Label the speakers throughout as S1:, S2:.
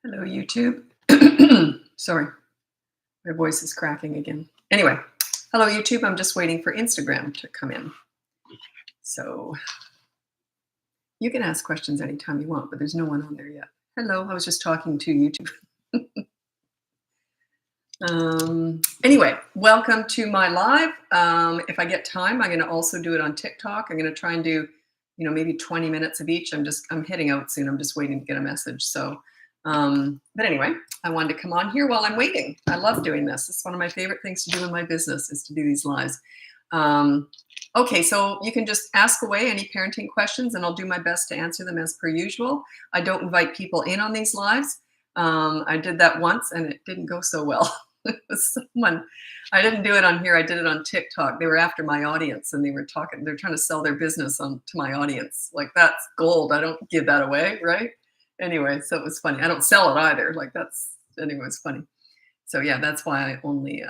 S1: Hello, YouTube. Sorry, my voice is cracking again. Anyway, hello, YouTube. I'm just waiting for Instagram to come in. So you can ask questions anytime you want, but there's no one on there yet. Hello, I was just talking to YouTube. Anyway, welcome to my live. If I get time, I'm going to also do it on TikTok. I'm going to try and do, maybe 20 minutes of each. I'm heading out soon. I'm just waiting to get a message. So, but anyway, I wanted to come on here while I'm waiting. I love doing this. It's one of my favorite things to do in my business is to do these lives. Okay, so you can just ask away any parenting questions and I'll do my best to answer them as per usual. I don't invite people in on these lives. I did that once and it didn't go so well. It was someone, I didn't do it on here. I did it on TikTok. They were after my audience and they're trying to sell their business to my audience. Like, that's gold. I don't give that away, right? Anyway, so it was funny. I don't sell it either. Anyway, it's funny. So yeah, that's why I only,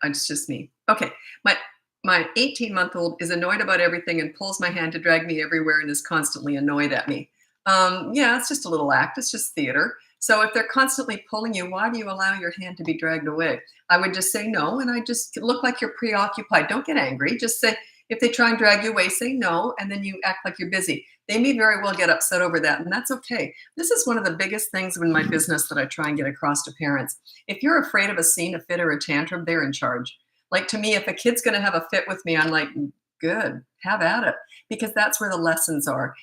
S1: it's just me. Okay, my 18-month-old is annoyed about everything and pulls my hand to drag me everywhere and is constantly annoyed at me. Yeah, it's just a little act. It's just theater. So if they're constantly pulling you, why do you allow your hand to be dragged away? I would just say no, and I just look like you're preoccupied. Don't get angry. Just say, if they try and drag you away, say no, and then you act like you're busy. They may very well get upset over that, and that's okay. This is one of the biggest things in my business that I try and get across to parents. If you're afraid of a scene, a fit, or a tantrum, they're in charge. Like, to me, if a kid's going to have a fit with me, I'm like, good, have at it, because that's where the lessons are.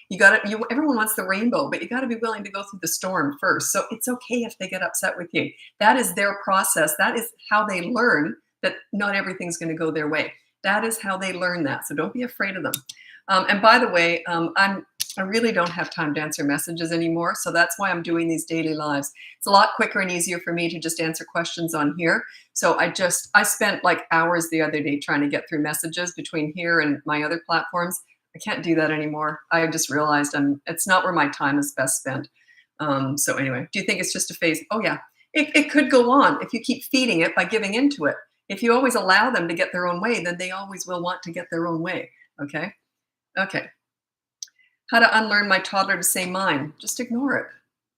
S1: Everyone wants the rainbow, but you got to be willing to go through the storm first. So it's okay if they get upset with you. That is their process. That is how they learn that not everything's going to go their way. That is how they learn that. So don't be afraid of them. And by the way, I really don't have time to answer messages anymore. So that's why I'm doing these daily lives. It's a lot quicker and easier for me to just answer questions on here. So I spent like hours the other day trying to get through messages between here and my other platforms. I can't do that anymore. I just realized it's not where my time is best spent. So anyway, do you think it's just a phase? Oh yeah, it could go on if you keep feeding it by giving into it. If you always allow them to get their own way, then they always will want to get their own way. Okay. Okay. How to unlearn my toddler to say mine. Just ignore it.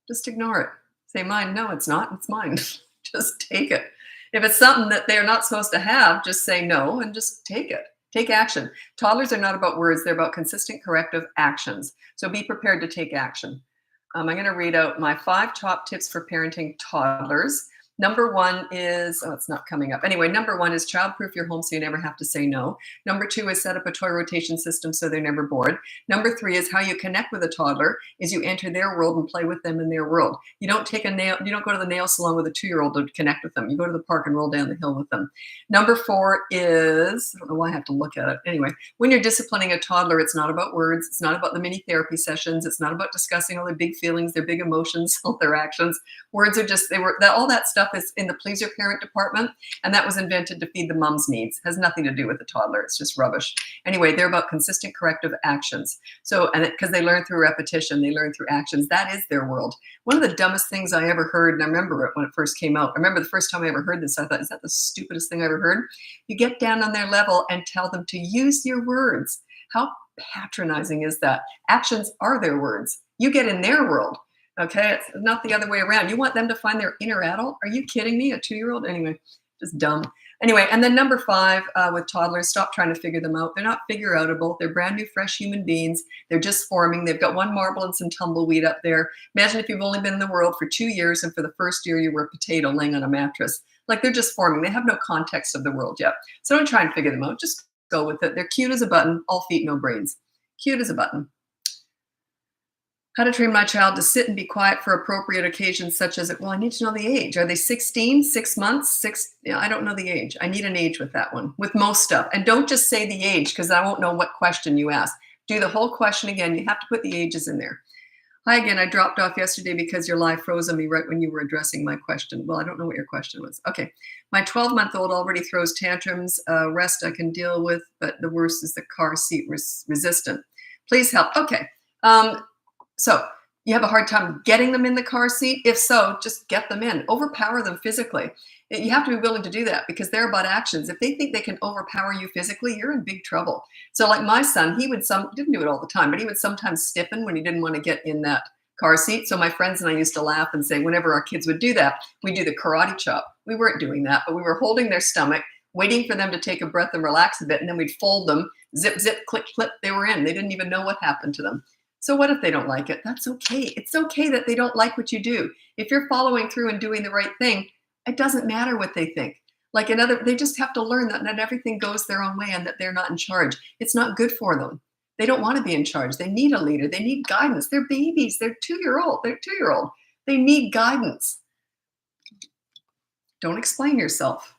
S1: Just ignore it. Say mine. No, it's not. It's mine. Just take it. If it's something that they're not supposed to have, just say no and just take it. Take action. Toddlers are not about words. They're about consistent corrective actions. So be prepared to take action. I'm going to read out my 5 top tips for parenting toddlers. Number 1 is, it's not coming up. Anyway, number 1 is childproof your home so you never have to say no. Number 2 is set up a toy rotation system so they're never bored. Number 3 is how you connect with a toddler is you enter their world and play with them in their world. You don't go to the nail salon with a 2-year-old to connect with them. You go to the park and roll down the hill with them. Number 4 is, I don't know why I have to look at it. Anyway, when you're disciplining a toddler, it's not about words. It's not about the mini therapy sessions. It's not about discussing all their big feelings, their big emotions, all their actions. Words are just, all that stuff is in the pleaser parent department, and that was invented to feed the mom's needs. It has nothing to do with the toddler. It's just rubbish. Anyway, they're about consistent corrective actions. So, and because they learn through repetition, they learn through actions. That is their world. One of the dumbest things I ever heard, and I remember it when it first came out. I remember the first time I ever heard this, I thought, is that the stupidest thing I ever heard? You get down on their level and tell them to use your words. How patronizing is that? Actions are their words. You get in their world. Okay, it's not the other way around. You want them to find their inner adult? Are you kidding me? A 2-year-old? Anyway, just dumb. Anyway, and then number 5 with toddlers, stop trying to figure them out. They're not figure-outable. They're brand new, fresh human beings. They're just forming. They've got 1 marble and some tumbleweed up there. Imagine if you've only been in the world for 2 years and for the first year you were a potato laying on a mattress. Like, they're just forming. They have no context of the world yet. So don't try and figure them out. Just go with it. They're cute as a button. All feet, no brains. Cute as a button. How to train my child to sit and be quiet for appropriate occasions such as, I need to know the age. Are they 16, 6 months, I don't know the age. I need an age with that one, with most stuff. And don't just say the age because I won't know what question you ask. Do the whole question again. You have to put the ages in there. Hi again, I dropped off yesterday because your live froze on me right when you were addressing my question. Well, I don't know what your question was. Okay, my 12-month-old already throws tantrums. Rest I can deal with, but the worst is the car seat resistant. Please help. Okay. So you have a hard time getting them in the car seat? If so, just get them in. Overpower them physically. You have to be willing to do that because they're about actions. If they think they can overpower you physically, you're in big trouble. So like my son, didn't do it all the time, but he would sometimes stiffen when he didn't want to get in that car seat. So my friends and I used to laugh and say, whenever our kids would do that, we do the karate chop. We weren't doing that, but we were holding their stomach, waiting for them to take a breath and relax a bit, and then we'd fold them, zip, zip, click, click, they were in. They didn't even know what happened to them. So what if they don't like it? That's okay. It's okay that they don't like what you do. If you're following through and doing the right thing, it doesn't matter what they think. Like they just have to learn that not everything goes their own way and that they're not in charge. It's not good for them. They don't want to be in charge. They need a leader. They need guidance. They're babies. They're 2-year-old. They're 2-year-old. They need guidance. Don't explain yourself.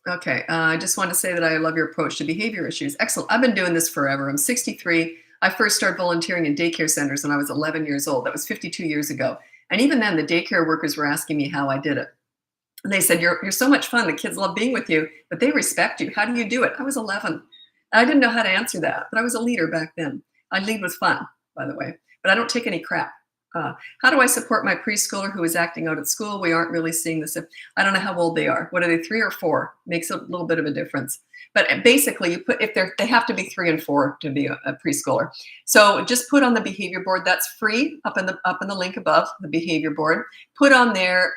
S1: Okay, I just want to say that I love your approach to behavior issues. Excellent. I've been doing this forever. I'm 63. I first started volunteering in daycare centers when I was 11 years old. That was 52 years ago. And even then, the daycare workers were asking me how I did it. And they said, you're so much fun. The kids love being with you, but they respect you. How do you do it? I was 11. I didn't know how to answer that, but I was a leader back then. I lead with fun, by the way, but I don't take any crap. How do I support my preschooler who is acting out at school? We aren't really seeing this. I don't know how old they are. What are they, 3 or 4? Makes a little bit of a difference. But basically, you put they have to be 3 and 4 to be a preschooler. So just put on the behavior board. That's free up in the link above, the behavior board. Put on there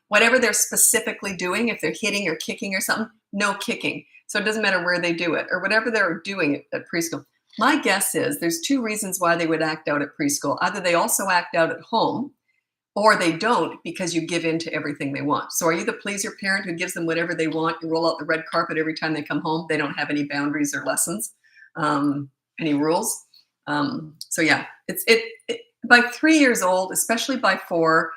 S1: whatever they're specifically doing. If they're hitting or kicking or something, no kicking. So it doesn't matter where they do it or whatever they're doing at preschool. My guess is there's 2 reasons why they would act out at preschool. Either they also act out at home, or they don't because you give in to everything they want. So are you the pleaser parent who gives them whatever they want? You roll out the red carpet every time they come home. They don't have any boundaries or lessons, any rules. So yeah, it's by 3 years old, especially by 4,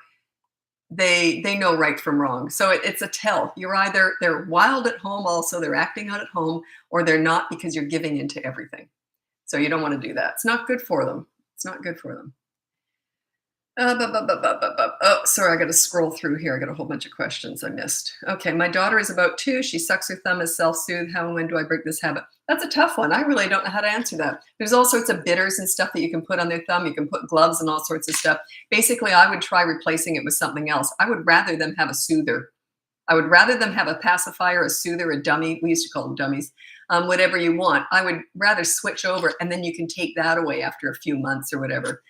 S1: they know right from wrong. So it's a tell. They're wild at home, also they're acting out at home, or they're not because you're giving into everything. So you don't want to do that. It's not good for them. It's not good for them. Oh, sorry, I got to scroll through here. I got a whole bunch of questions I missed. Okay, my daughter is about 2. She sucks her thumb as self-soothe. How and when do I break this habit? That's a tough one. I really don't know how to answer that. There's all sorts of bitters and stuff that you can put on their thumb. You can put gloves and all sorts of stuff. Basically, I would try replacing it with something else. I would rather them have a soother. I would rather them have a pacifier, a soother, a dummy. We used to call them dummies. Whatever you want. I would rather switch over, and then you can take that away after a few months or whatever.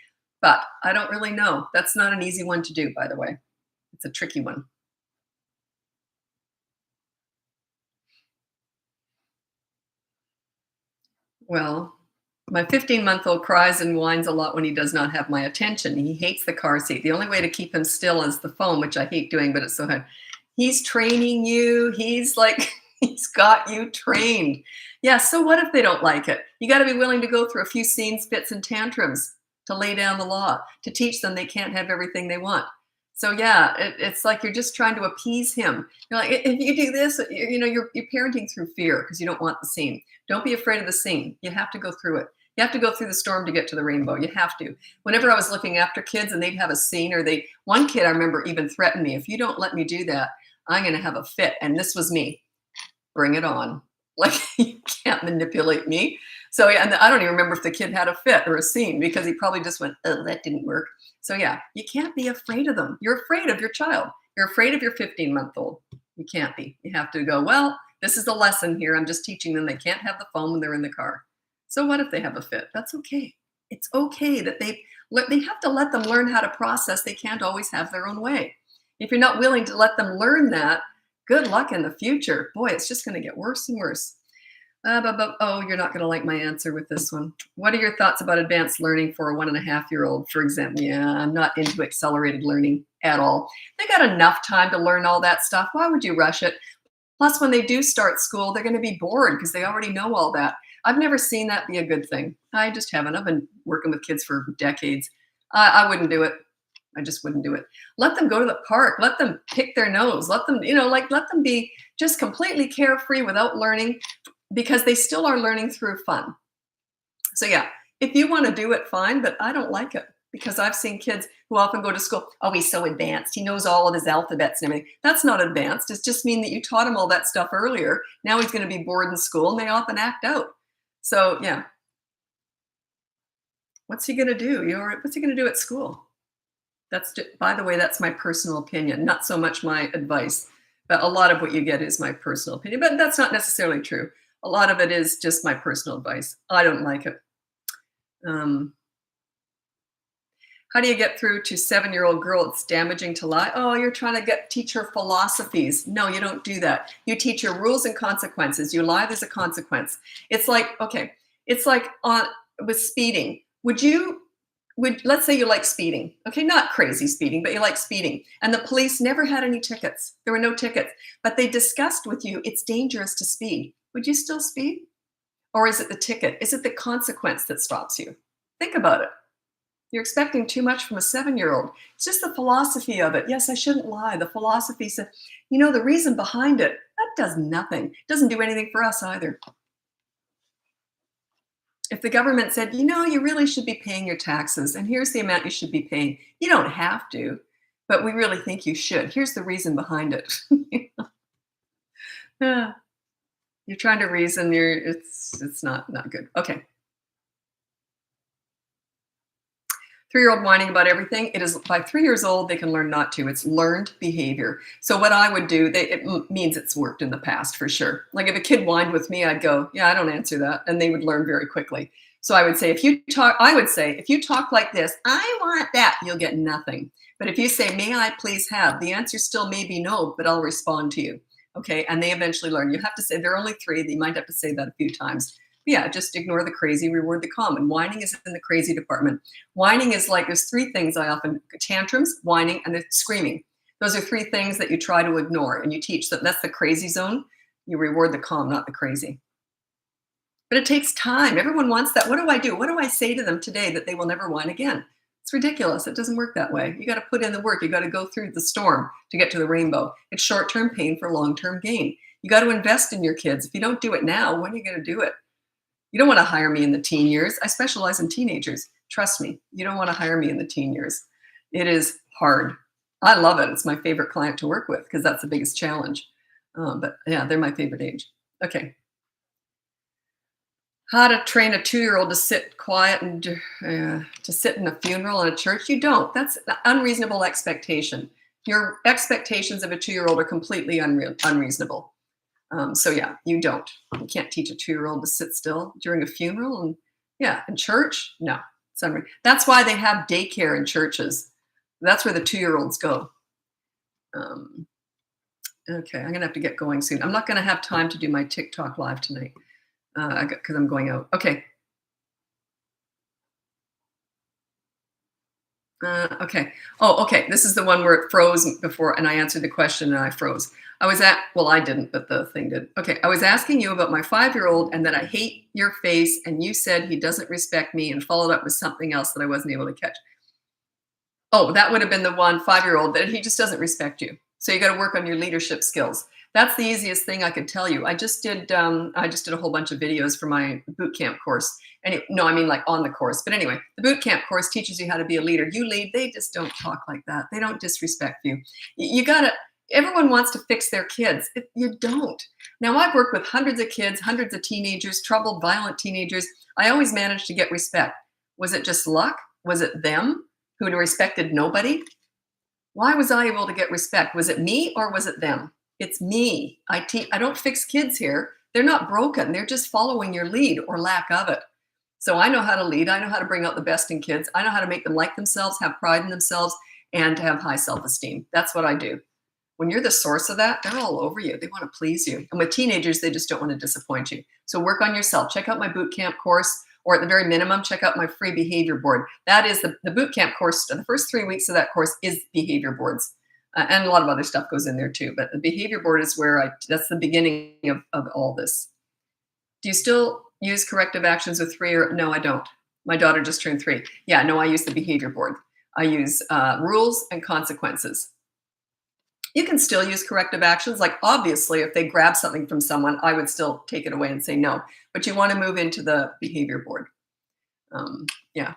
S1: But I don't really know. That's not an easy one to do, by the way. It's a tricky one. Well, my 15-month-old cries and whines a lot when he does not have my attention. He hates the car seat. The only way to keep him still is the phone, which I hate doing, but it's so hard. He's training you. He's like, he's got you trained. Yeah, so what if they don't like it? You got to be willing to go through a few scenes, fits, and tantrums to lay down the law, to teach them they can't have everything they want. So yeah, it's like you're just trying to appease him. You're like, if you do this, you're parenting through fear because you don't want the scene. Don't be afraid of the scene. You have to go through it. You have to go through the storm to get to the rainbow. You have to. Whenever I was looking after kids and they'd have a scene, or one kid I remember even threatened me, if you don't let me do that, I'm going to have a fit. And this was me. Bring it on. Like, you can't manipulate me. So yeah, and I don't even remember if the kid had a fit or a scene because he probably just went, oh, that didn't work. So yeah, you can't be afraid of them. You're afraid of your child. You're afraid of your 15-month-old. You can't be. You have to go, well, this is a lesson here. I'm just teaching them they can't have the phone when they're in the car. So what if they have a fit? That's okay. It's okay that they have to let them learn how to process. They can't always have their own way. If you're not willing to let them learn that, good luck in the future. Boy, it's just going to get worse and worse. Oh, you're not going to like my answer with this one. What are your thoughts about advanced learning for a 1.5-year-old, for example? Yeah, I'm not into accelerated learning at all. They got enough time to learn all that stuff. Why would you rush it? Plus, when they do start school, they're going to be bored because they already know all that. I've never seen that be a good thing. I just haven't. I've been working with kids for decades. I wouldn't do it. I just wouldn't do it. Let them go to the park. Let them pick their nose. Let them, let them be just completely carefree without learning, because they still are learning through fun. So yeah, if you want to do it, fine, but I don't like it because I've seen kids who often go to school, oh, he's so advanced. He knows all of his alphabets and everything. That's not advanced. It's just mean that you taught him all that stuff earlier. Now he's going to be bored in school, and they often act out. So yeah. What's he going to do? What's he going to do at school? By the way, that's my personal opinion, not so much my advice. But a lot of what you get is my personal opinion. But that's not necessarily true. A lot of it is just my personal advice. I don't like it. Um, how do you get through to 7-year-old girl it's damaging to lie? Oh, you're trying to teach her philosophies. No, you don't do that. You teach her rules and consequences. You lie, there's a consequence. It's like, okay, it's like with speeding. Let's say you like speeding, okay, not crazy speeding, but you like speeding, and the police never had any tickets. There were no tickets, but they discussed with you it's dangerous to speed. Would you still speed? Or is it the ticket? Is it the consequence that stops you? Think about it. You're expecting too much from a 7-year-old. It's just the philosophy of it. Yes, I shouldn't lie. The philosophy said, the reason behind it, that does nothing. It doesn't do anything for us either. If the government said, you really should be paying your taxes, and here's the amount you should be paying, you don't have to, but we really think you should. Here's the reason behind it. Yeah. You're trying to reason. It's not good. Okay. 3-year-old whining about everything. It is by 3 years old, they can learn not to. It's learned behavior. So what I would do, it means it's worked in the past for sure. Like if a kid whined with me, I'd go, yeah, I don't answer that. And they would learn very quickly. So I would say, if you talk like this, I want that, you'll get nothing. But if you say, may I please have, the answer still may be no, but I'll respond to you. Okay. And they eventually learn. You have to say, there are only 3. You might have to say that a few times. Yeah, just ignore the crazy, reward the calm. And whining is in the crazy department. Whining is like, there's 3 things I often, tantrums, whining, and screaming. Those are 3 things that you try to ignore, and you teach that that's the crazy zone. You reward the calm, not the crazy. But it takes time. Everyone wants that. What do I do? What do I say to them today that they will never whine again? It's ridiculous. It doesn't work that way. You got to put in the work. You got to go through the storm to get to the rainbow. It's short-term pain for long-term gain. You got to invest in your kids. If you don't do it now, when are you going to do it? You don't want to hire me in the teen years. I specialize in teenagers. Trust me, you don't want to hire me in the teen years. It is hard. I love it. It's my favorite client to work with because that's the biggest challenge. But yeah, they're my favorite age. Okay. How to train a 2-year-old to sit quiet and to sit in a funeral in a church? You don't. That's an unreasonable expectation. Your expectations of a 2-year-old are completely unreasonable. So yeah, you don't. You can't teach a 2-year-old to sit still during a funeral. And yeah, in church, no. That's why they have daycare in churches. That's where the 2-year-olds go. Okay, I'm gonna have to get going soon. I'm not gonna have time to do my TikTok live tonight because I'm going out. Okay. Okay. Oh, okay. This is the one where it froze before, and I answered the question and I froze. I didn't, but the thing did. Okay. I was asking you about my 5-year-old and that I hate your face, and you said he doesn't respect me, and followed up with something else that I wasn't able to catch. Oh, that would have been the one 5-year-old that he just doesn't respect you. So you got to work on your leadership skills. That's the easiest thing I could tell you. I just did a whole bunch of videos for my boot camp course. Like on the course. But anyway, the boot camp course teaches you how to be a leader. You lead, they just don't talk like that. They don't disrespect you. Everyone wants to fix their kids. You don't. Now, I've worked with hundreds of kids, hundreds of teenagers, troubled, violent teenagers. I always managed to get respect. Was it just luck? Was it them who respected nobody? Why was I able to get respect? Was it me or was it them? It's me. I don't fix kids here. They're not broken. They're just following your lead or lack of it. So I know how to lead. I know how to bring out the best in kids. I know how to make them like themselves, have pride in themselves, and to have high self-esteem. That's what I do. When you're the source of that, they're all over you. They want to please you. And with teenagers, they just don't want to disappoint you. So work on yourself. Check out my boot camp course, or at the very minimum, check out my free behavior board. That is the boot camp course. The first 3 weeks of that course is behavior boards. And a lot of other stuff goes in there too. But the behavior board is that's the beginning of all this. Do you still use corrective actions with 3 or no, I don't. My daughter just turned 3. Yeah, no, I use the behavior board. I use rules and consequences. You can still use corrective actions. Like obviously, if they grab something from someone, I would still take it away and say no. But you want to move into the behavior board. Yeah.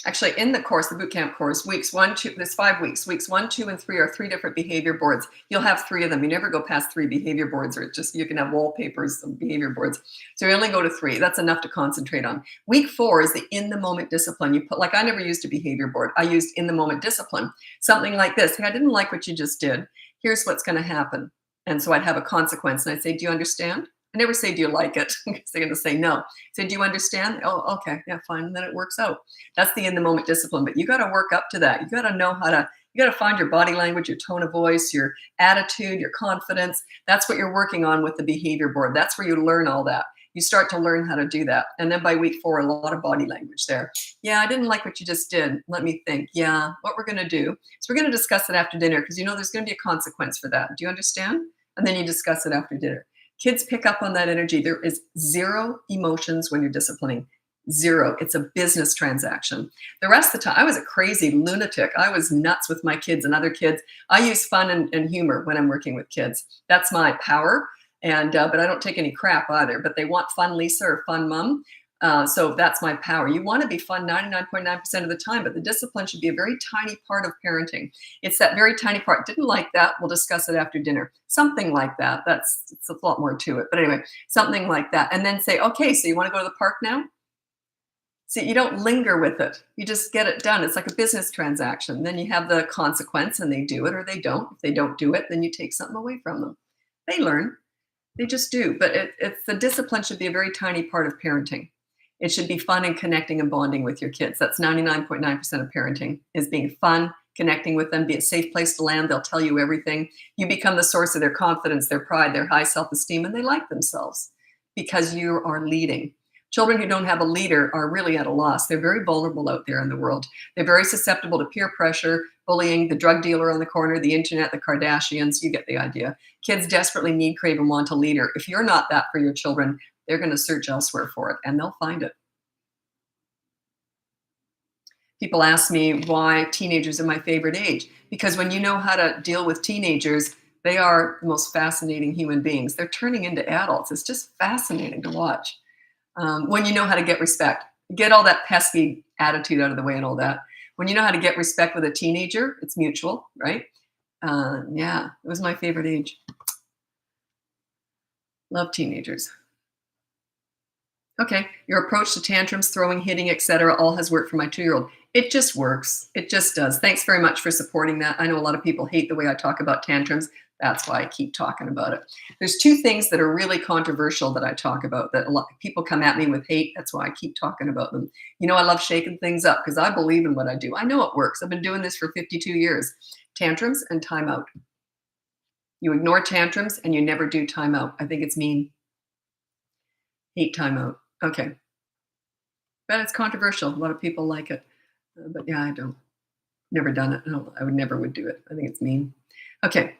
S1: Actually, in the course, the boot camp course, weeks 1, 2, there's 5 weeks. Weeks 1, 2, and 3 are 3 different behavior boards. You'll have 3 of them. You never go past 3 behavior boards, or you can have wallpapers of behavior boards. So you only go to 3. That's enough to concentrate on. Week 4 is the in-the-moment discipline. I never used a behavior board. I used in-the-moment discipline. Something like this. Hey, I didn't like what you just did. Here's what's going to happen. And so I'd have a consequence. And I'd say, do you understand? I never say, do you like it? Because they're going to say no. Say, do you understand? Oh, okay. Yeah, fine. And then it works out. That's the in the moment discipline. But you got to work up to that. You got to know how to, you got to find your body language, your tone of voice, your attitude, your confidence. That's what you're working on with the behavior board. That's where you learn all that. You start to learn how to do that. And then by week 4, a lot of body language there. Yeah, I didn't like what you just did. Let me think. Yeah, what we're going to do. So we're going to discuss it after dinner because you know there's going to be a consequence for that. Do you understand? And then you discuss it after dinner. Kids pick up on that energy. There is zero emotions when you're disciplining. Zero. It's a business transaction. The rest of the time, I was a crazy lunatic. I was nuts with my kids and other kids. I use fun and humor when I'm working with kids. That's my power. And but I don't take any crap either. But they want fun Lisa or fun mom. So that's my power. You want to be fun 99.9% of the time, but the discipline should be a very tiny part of parenting. It's that very tiny part. Didn't like that. We'll discuss it after dinner. Something like that. It's a lot more to it. But anyway, something like that. And then say, okay, so you want to go to the park now? See, you don't linger with it. You just get it done. It's like a business transaction. Then you have the consequence and they do it or they don't. If they don't do it, then you take something away from them. They learn. They just do. But it's the discipline should be a very tiny part of parenting. It should be fun and connecting and bonding with your kids. That's 99.9% of parenting is being fun, connecting with them, be a safe place to land. They'll tell you everything. You become the source of their confidence, their pride, their high self-esteem, and they like themselves because you are leading. Children who don't have a leader are really at a loss. They're very vulnerable out there in the world. They're very susceptible to peer pressure, bullying, the drug dealer on the corner, the internet, the Kardashians. You get the idea. Kids desperately need, crave, and want a leader. If you're not that for your children, they're going to search elsewhere for it, and they'll find it. People ask me why teenagers are my favorite age. Because when you know how to deal with teenagers, they are the most fascinating human beings. They're turning into adults. It's just fascinating to watch. When you know how to get respect, get all that pesky attitude out of the way and all that. When you know how to get respect with a teenager, it's mutual, right? Yeah, it was my favorite age. Love teenagers. Okay, your approach to tantrums, throwing, hitting, etc., all has worked for my 2-year-old. It just works. It just does. Thanks very much for supporting that. I know a lot of people hate the way I talk about tantrums. That's why I keep talking about it. There's 2 things that are really controversial that I talk about that a lot of people come at me with hate. That's why I keep talking about them. You know, I love shaking things up because I believe in what I do. I know it works. I've been doing this for 52 years. Tantrums and timeout. You ignore tantrums and you never do timeout. I think it's mean. Hate timeout. Okay. But it's controversial. A lot of people like it. But yeah, I don't. Never done it. No, I would never do it. I think it's mean. Okay.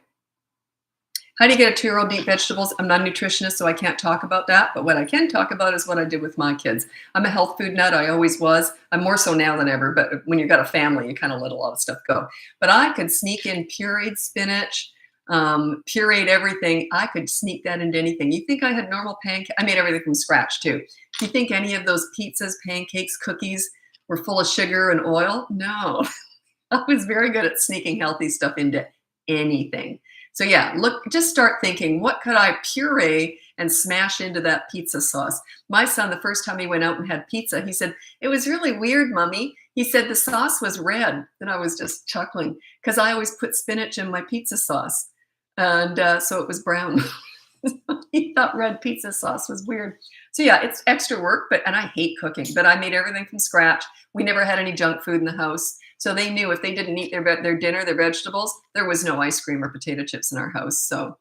S1: How do you get a 2-year-old to eat vegetables? I'm not a nutritionist, so I can't talk about that. But what I can talk about is what I did with my kids. I'm a health food nut. I always was. I'm more so now than ever. But when you've got a family, you kind of let a lot of stuff go. But I could sneak in pureed spinach, pureed everything. I could sneak that into anything. You think I had normal pancakes? I made everything from scratch too. You think any of those pizzas, pancakes, cookies were full of sugar and oil? No. I was very good at sneaking healthy stuff into anything. So yeah, look, just start thinking, what could I puree and smash into that pizza sauce? My son, the first time he went out and had pizza, he said, it was really weird, Mommy. He said the sauce was red. And I was just chuckling because I always put spinach in my pizza sauce. And so it was brown. He thought red pizza sauce was weird. So yeah, it's extra work, and I hate cooking, but I made everything from scratch. We never had any junk food in the house. So they knew if they didn't eat their dinner, their vegetables, there was no ice cream or potato chips in our house. So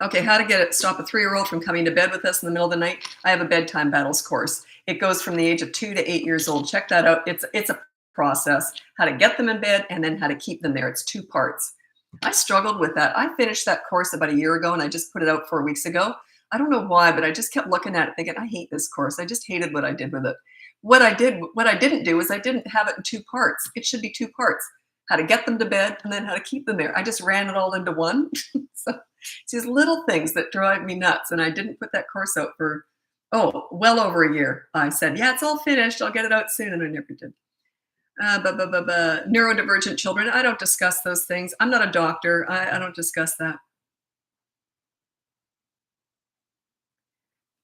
S1: okay, how to stop a 3-year-old from coming to bed with us in the middle of the night. I have a bedtime battles course. It goes from the age of 2 to 8 years old. Check that out. It's a process, how to get them in bed and then how to keep them there. It's 2 parts. I struggled with that. I finished that course about a year ago and I just put it out 4 weeks ago. I don't know why, but I just kept looking at it thinking, I hate this course. I just hated what I did with it. What I didn't do is I didn't have it in 2 parts. It should be 2 parts. How to get them to bed and then how to keep them there. I just ran it all into one. So it's these little things that drive me nuts. And I didn't put that course out for, well over a year. I said, yeah, it's all finished. I'll get it out soon. And I never did. Neurodivergent children. I don't discuss those things. I'm not a doctor. I don't discuss that.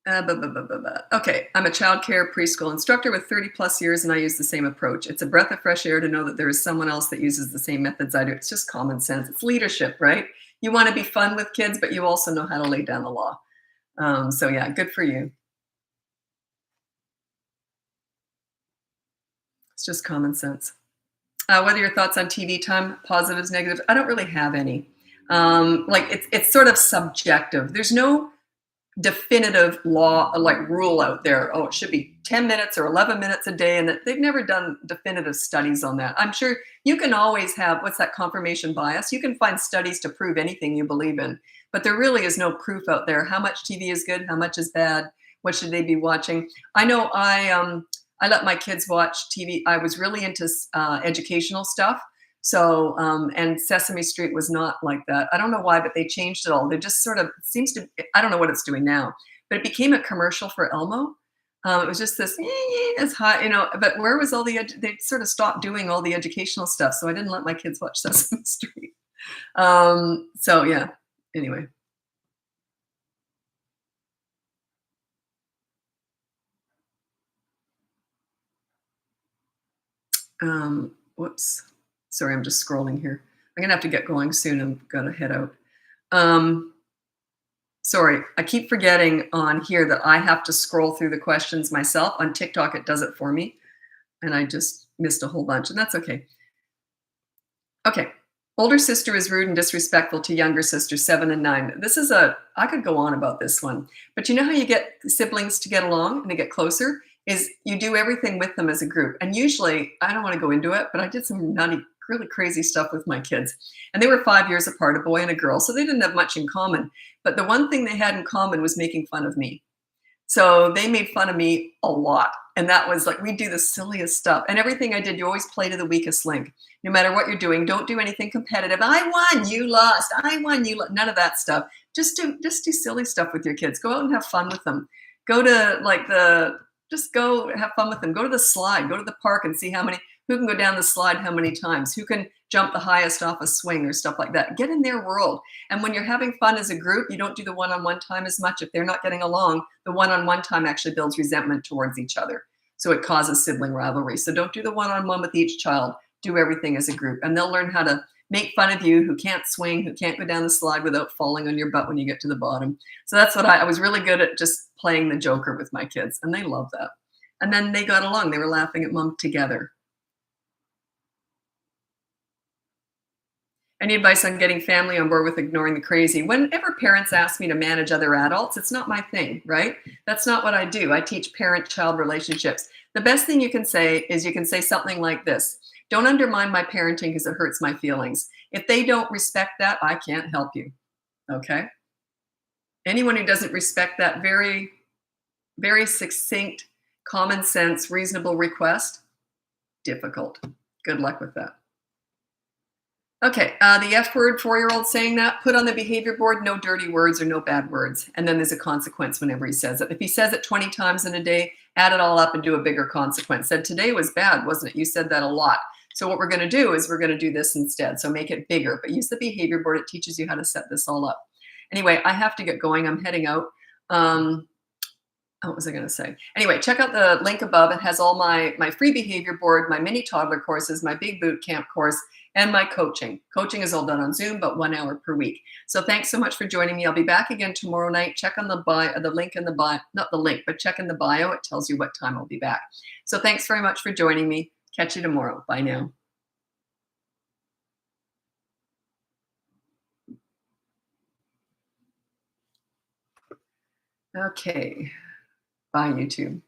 S1: Okay, I'm a childcare preschool instructor with 30 plus years, and I use the same approach. It's a breath of fresh air to know that there is someone else that uses the same methods I do. It's just common sense. It's leadership, right? You want to be fun with kids, but you also know how to lay down the law. So yeah, good for you. It's just common sense. What are your thoughts on TV time? Positives, negatives? I don't really have any. Like it's sort of subjective. There's no definitive law like rule out there. Oh, it should be 10 minutes or 11 minutes a day, and that they've never done definitive studies on that. I'm sure you can always have what's that confirmation bias. You can find studies to prove anything you believe in, but there really is no proof out there. How much TV is good? How much is bad? What should they be watching? I know I let my kids watch TV. I was really into educational stuff. So, and Sesame Street was not like that. I don't know why, but they changed it all. They just sort of, it seems to, I don't know what it's doing now, but it became a commercial for Elmo. It was just this, it's high, but where was all they sort of stopped doing all the educational stuff. So I didn't let my kids watch Sesame Street. So yeah, anyway. Whoops. Sorry, I'm just scrolling here. I'm gonna have to get going soon. I'm gonna head out. Um, Sorry, I keep forgetting on here that I have to scroll through the questions myself. On TikTok, it does it for me, and I just missed a whole bunch, and that's okay. Okay. Older sister is rude and disrespectful to younger sister, 7 and 9. I could go on about this one, but you know how you get siblings to get along and to get closer? Is you do everything with them as a group. And usually, I don't want to go into it, but I did some nutty, really crazy stuff with my kids. And they were 5 years apart, a boy and a girl, so they didn't have much in common. But the one thing they had in common was making fun of me. So they made fun of me a lot. And that was like, we do the silliest stuff. And everything I did, you always play to the weakest link. No matter what you're doing, don't do anything competitive. I won, you lost. I won, you lost. None of that stuff. Just do silly stuff with your kids. Go out and have fun with them. Go to just go have fun with them. Go to the slide, go to the park and see who can go down the slide how many times, who can jump the highest off a swing or stuff like that. Get in their world. And when you're having fun as a group, you don't do the one-on-one time as much. If they're not getting along, the one-on-one time actually builds resentment towards each other. So it causes sibling rivalry. So don't do the one-on-one with each child. Do everything as a group. And they'll learn how to make fun of you who can't swing, who can't go down the slide without falling on your butt when you get to the bottom. So that's what I was really good at, just playing the joker with my kids. And they love that. And then they got along. They were laughing at mom together. Any advice on getting family on board with ignoring the crazy? Whenever parents ask me to manage other adults, it's not my thing, right? That's not what I do. I teach parent-child relationships. The best thing you can say is you can say something like this: don't undermine my parenting because it hurts my feelings. If they don't respect that, I can't help you, okay? Anyone who doesn't respect that very, very succinct, common sense, reasonable request, difficult. Good luck with that. Okay, the F word, 4-year-old saying that, put on the behavior board, no dirty words or no bad words. And then there's a consequence whenever he says it. If he says it 20 times in a day, add it all up and do a bigger consequence. Said, today was bad, wasn't it? You said that a lot. So what we're going to do is we're going to do this instead. So make it bigger, but use the behavior board. It teaches you how to set this all up. Anyway, I have to get going. I'm heading out. What was I going to say? Anyway, check out the link above. It has all my free behavior board, my mini toddler courses, my big boot camp course, and my coaching. Coaching is all done on Zoom, but 1 hour per week. So thanks so much for joining me. I'll be back again tomorrow night. Check on the link in the bio, not the link, but check in the bio. It tells you what time I'll be back. So thanks very much for joining me. Catch you tomorrow. Bye now. Okay. Bye, YouTube.